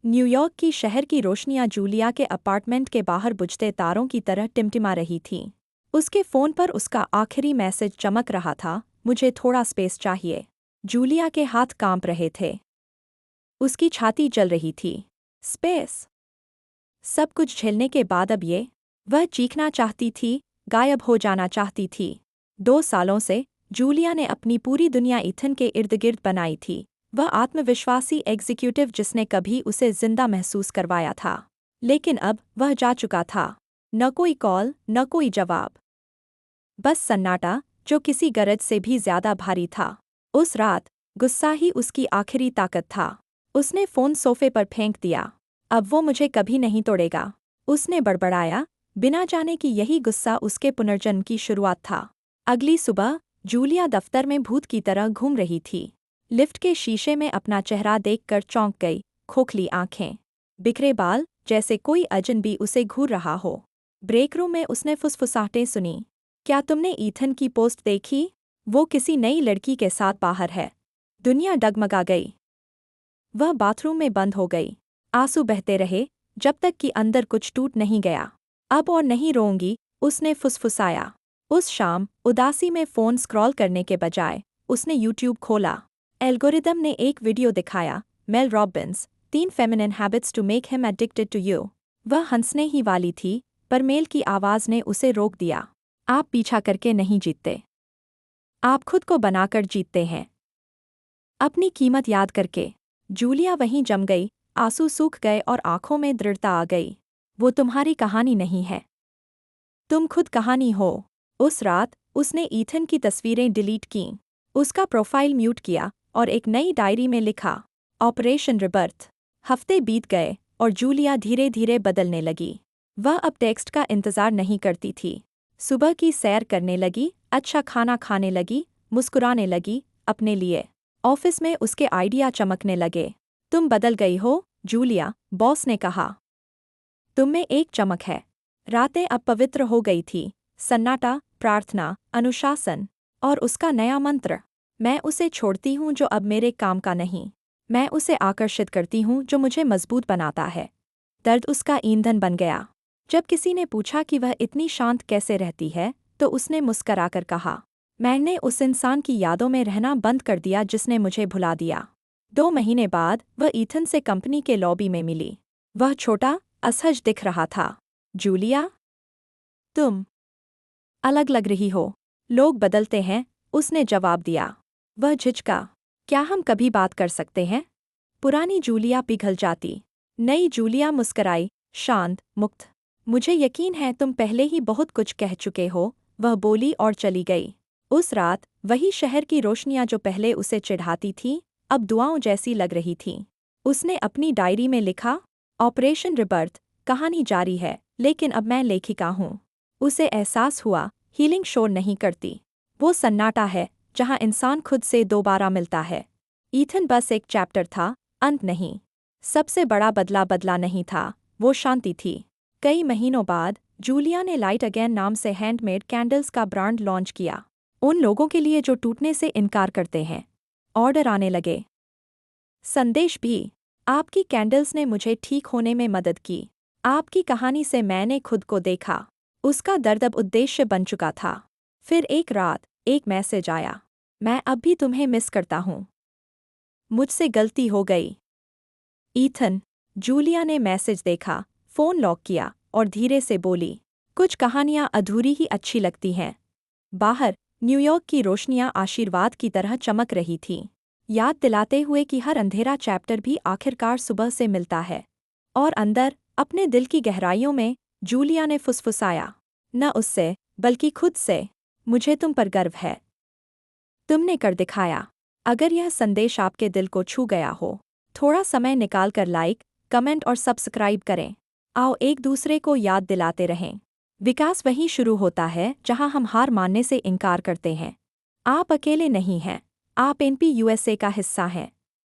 New York की शहर की रोशनियां जूलिया के अपार्टमेंट के बाहर बुझते तारों की तरह टिमटिमा रही थीं। उसके फ़ोन पर उसका आखिरी मैसेज चमक रहा था, मुझे थोड़ा स्पेस चाहिए। जूलिया के हाथ कांप रहे थे। उसकी छाती जल रही थी। स्पेस। सब कुछ झेलने के बाद अब ये। वह चीखना चाहती थी, गायब हो जाना चाहती थी। 2 सालों से जूलिया ने अपनी पूरी दुनिया ईथन के इर्द-गिर्द बनाई थी। वह आत्मविश्वासी एग्जीक्यूटिव जिसने कभी उसे जिंदा महसूस करवाया था। लेकिन अब वह जा चुका था। न कोई कॉल, न कोई जवाब। बस सन्नाटा, जो किसी गरज से भी ज्यादा भारी था। उस रात गुस्सा ही उसकी आखिरी ताकत था। उसने फ़ोन सोफे पर फेंक दिया। अब वो मुझे कभी नहीं तोड़ेगा, उसने बड़बड़ाया, बिना जाने कि यही गुस्सा उसके पुनर्जन्म की शुरुआत था। अगली सुबह जूलिया दफ्तर में भूत की तरह घूम रही थी। लिफ्ट के शीशे में अपना चेहरा देखकर चौंक गई, खोखली आंखें, बिखरे बाल, जैसे कोई अजनबी उसे घूर रहा हो। ब्रेक रूम में उसने फुसफुसाहटें सुनी। क्या तुमने ईथन की पोस्ट देखी? वो किसी नई लड़की के साथ बाहर है। दुनिया डगमगा गई। वह बाथरूम में बंद हो गई। आंसू बहते रहे, जब तक कि अंदर कुछ टूट नहीं गया। अब और नहीं रोऊंगी, उसने फुसफुसाया। उस शाम उदासी में फ़ोन स्क्रॉल करने के बजाय उसने यूट्यूब खोला। एल्गोरिदम ने एक वीडियो दिखाया, Mel Robbins, 3 feminine habits to make him addicted to you. वह हंसने ही वाली थी, पर मेल की आवाज़ ने उसे रोक दिया। आप पीछा करके नहीं जीतते, आप खुद को बनाकर जीतते हैं। अपनी कीमत याद करके। जूलिया वहीं जम गई, आंसू सूख गए और आंखों में दृढ़ता आ गई। वो तुम्हारी कहानी नहीं है, तुम खुद कहानी हो। उस रात उसने ईथन की तस्वीरें डिलीट कीं, उसका प्रोफाइल म्यूट किया और एक नई डायरी में लिखा, ऑपरेशन रिबर्थ। हफ्ते बीत गए और जूलिया धीरे धीरे बदलने लगी। वह अब टेक्स्ट का इंतज़ार नहीं करती थी। सुबह की सैर करने लगी, अच्छा खाना खाने लगी, मुस्कुराने लगी, अपने लिए। ऑफिस में उसके आइडिया चमकने लगे। तुम बदल गई हो, जूलिया, बॉस ने कहा। तुम में एक चमक है। रातें अब पवित्र हो गई थी। सन्नाटा, प्रार्थना, अनुशासन। और उसका नया मंत्र, मैं उसे छोड़ती हूँ जो अब मेरे काम का नहीं। मैं उसे आकर्षित करती हूँ जो मुझे मजबूत बनाता है। दर्द उसका ईंधन बन गया। जब किसी ने पूछा कि वह इतनी शांत कैसे रहती है, तो उसने मुस्कराकर कहा, मैंने उस इंसान की यादों में रहना बंद कर दिया जिसने मुझे भुला दिया। 2 महीने बाद वह ईथन से कंपनी के लॉबी में मिली। वह छोटा, असहज दिख रहा था। जूलिया, तुम अलग लग रही हो। लोग बदलते हैं, उसने जवाब दिया। वह झिझका। क्या हम कभी बात कर सकते हैं? पुरानी जूलिया पिघल जाती। नई जूलिया मुस्कराई, शांत, मुक्त। मुझे यकीन है तुम पहले ही बहुत कुछ कह चुके हो, वह बोली और चली गई। उस रात वही शहर की रोशनियां जो पहले उसे चिढ़ाती थीं, अब दुआओं जैसी लग रही थीं। उसने अपनी डायरी में लिखा, ऑपरेशन रिबर्थ, कहानी जारी है, लेकिन अब मैं लेखिका हूँ। उसे एहसास हुआ, हीलिंग शोर नहीं करती। वो सन्नाटा है, जहाँ इंसान खुद से दोबारा मिलता है। ईथन बस एक चैप्टर था, अंत नहीं। सबसे बड़ा बदला नहीं था, वो शांति थी। कई महीनों बाद जूलिया ने लाइट अगेन नाम से हैंडमेड कैंडल्स का ब्रांड लॉन्च किया। उन लोगों के लिए जो टूटने से इनकार करते हैं। ऑर्डर आने लगे। संदेश भी, आपकी कैंडल्स ने मुझे ठीक होने में मदद की। आपकी कहानी से मैंने खुद को देखा। उसका दर्द अब उद्देश्य बन चुका था। फिर एक रात एक मैसेज आया, मैं अब भी तुम्हें मिस करता हूँ। मुझसे गलती हो गई। ईथन। जूलिया ने मैसेज देखा, फ़ोन लॉक किया और धीरे से बोली, कुछ कहानियाँ अधूरी ही अच्छी लगती हैं। बाहर न्यूयॉर्क की रोशनियाँ आशीर्वाद की तरह चमक रही थीं, याद दिलाते हुए कि हर अंधेरा चैप्टर भी आखिरकार सुबह से मिलता है। और अंदर अपने दिल की गहराइयों में जूलिया ने फुसफुसाया, न उससे बल्कि खुद से, मुझे तुम पर गर्व है। तुमने कर दिखाया। अगर यह संदेश आपके दिल को छू गया हो, थोड़ा समय निकालकर लाइक, कमेंट और सब्सक्राइब करें। आओ एक दूसरे को याद दिलाते रहें। विकास वहीं शुरू होता है जहां हम हार मानने से इनकार करते हैं। आप अकेले नहीं हैं, आप एनपी यूएसए का हिस्सा हैं।